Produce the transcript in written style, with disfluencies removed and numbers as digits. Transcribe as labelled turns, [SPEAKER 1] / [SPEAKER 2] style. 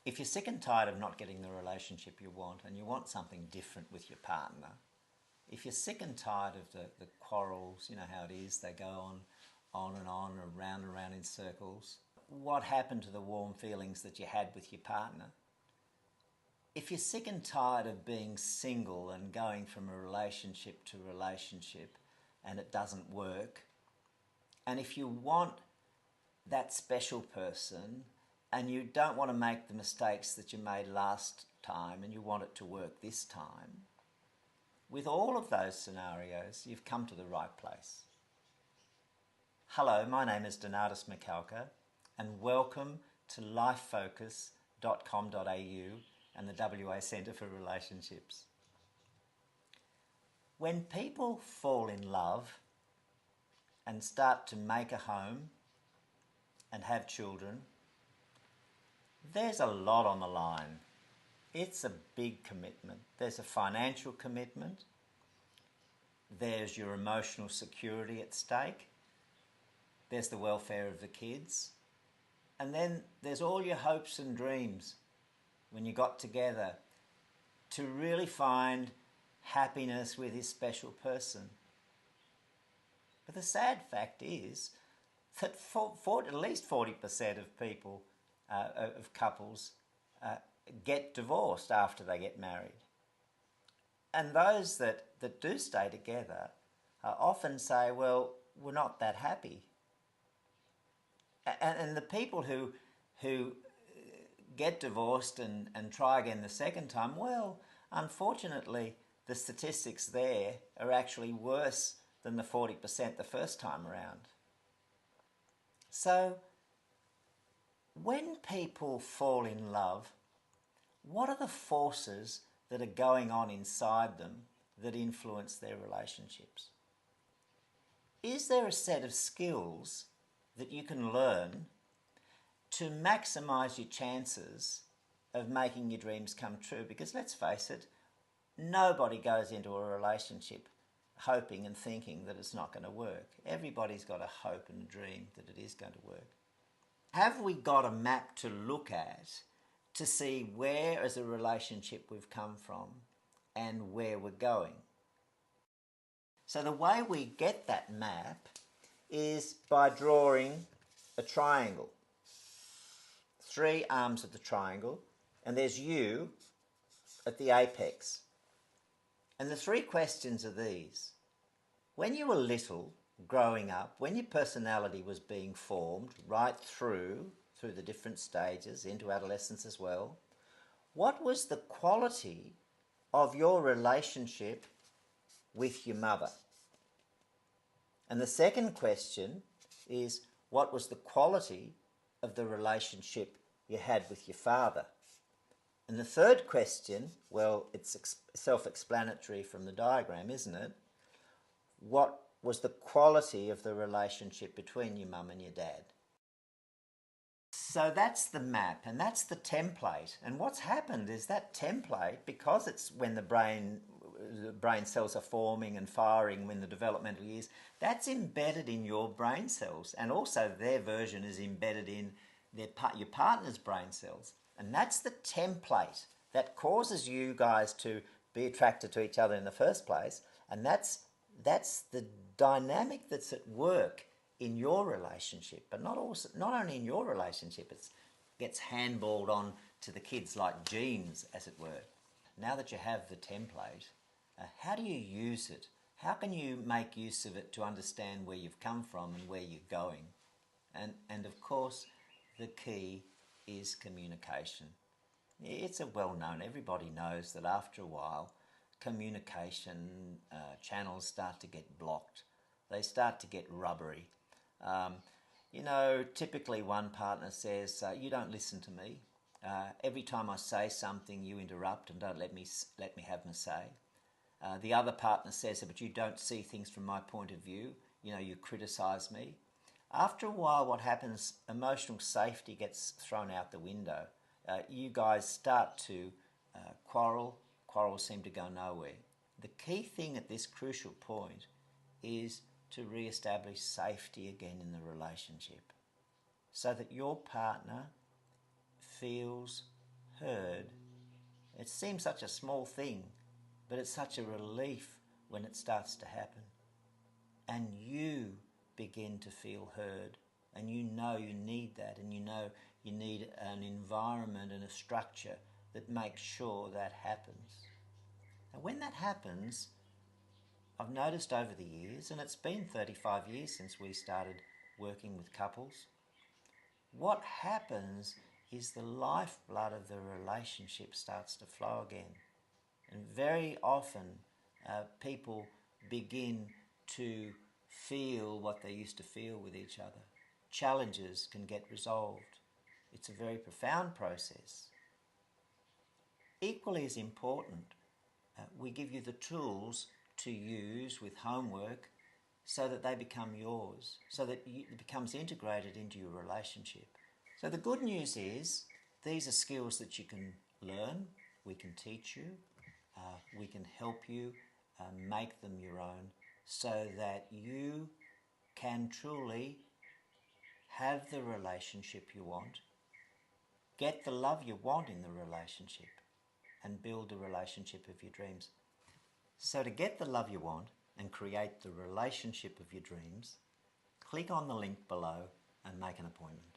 [SPEAKER 1] If you're sick and tired of not getting the relationship you want and you want something different with your partner, if you're sick and tired of the quarrels, you know how it is, they go on and around in circles, what happened to the warm feelings that you had with your partner? If you're sick and tired of being single and going from a relationship to relationship and it doesn't work, and if you want that special person and you don't want to make the mistakes that you made last time and you want it to work this time, with all of those scenarios, you've come to the right place. Hello, my name is Patricia Michalka and welcome to lifefocus.com.au and the WA Centre for Relationships. When people fall in love and start to make a home and have children, there's a lot on the line. It's a big commitment. There's a financial commitment. There's your emotional security at stake. There's the welfare of the kids. And then there's all your hopes and dreams when you got together to really find happiness with this special person. But the sad fact is that for at least 40% of people, of couples, get divorced after they get married. And those that do stay together often say, well, we're not that happy. And the people who get divorced and try again the second time, well, unfortunately, the statistics there are actually worse than the 40% the first time around. So, when people fall in love, what are the forces that are going on inside them that influence their relationships? Is there a set of skills that you can learn to maximise your chances of making your dreams come true? Because let's face it, nobody goes into a relationship hoping and thinking that it's not going to work. Everybody's got a hope and a dream that it is going to work. Have we got a map to look at to see where as a relationship we've come from and where we're going? So the way we get that map is by drawing a triangle. 3 arms of the triangle, and there's you at the apex. And the 3 questions are these. When you were little, growing up, when your personality was being formed right through the different stages into adolescence as well, what was the quality of your relationship with your mother? And the second question is, what was the quality of the relationship you had with your father? And the third question, well, it's self-explanatory from the diagram, isn't it? What was the quality of the relationship between your mum and your dad? So that's the map and that's the template. And what's happened is that template, because it's when the brain cells are forming and firing when the developmental years, that's embedded in your brain cells, and also their version is embedded in your partner's brain cells. And that's the template that causes you guys to be attracted to each other in the first place, and that's the dynamic that's at work in your relationship, but not only in your relationship, it gets handballed on to the kids like genes, as it were. Now that you have the template, how do you use it? How can you make use of it to understand where you've come from and where you're going? And of course, the key is communication. It's a well-known, everybody knows that after a while, communication channels start to get blocked. They start to get rubbery. Typically one partner says, you don't listen to me. Every time I say something, you interrupt and don't let me have my say. The other partner says, but you don't see things from my point of view. You criticise me. After a while, what happens, emotional safety gets thrown out the window. You guys start to quarrel. Quarrels seem to go nowhere. The key thing at this crucial point is to re-establish safety again in the relationship so that your partner feels heard. It seems such a small thing, but it's such a relief when it starts to happen. And you begin to feel heard, and you know you need that, and you know you need an environment and a structure that makes sure that happens. And when that happens, I've noticed over the years, and it's been 35 years since we started working with couples, what happens is the lifeblood of the relationship starts to flow again. And very often people begin to feel what they used to feel with each other. Challenges can get resolved. It's a very profound process. Equally as important, we give you the tools to use with homework so that they become yours, so that it becomes integrated into your relationship. So the good news is these are skills that you can learn, we can teach you, we can help you make them your own so that you can truly have the relationship you want, get the love you want in the relationship, and build the relationship of your dreams. So to get the love you want and create the relationship of your dreams, click on the link below and make an appointment.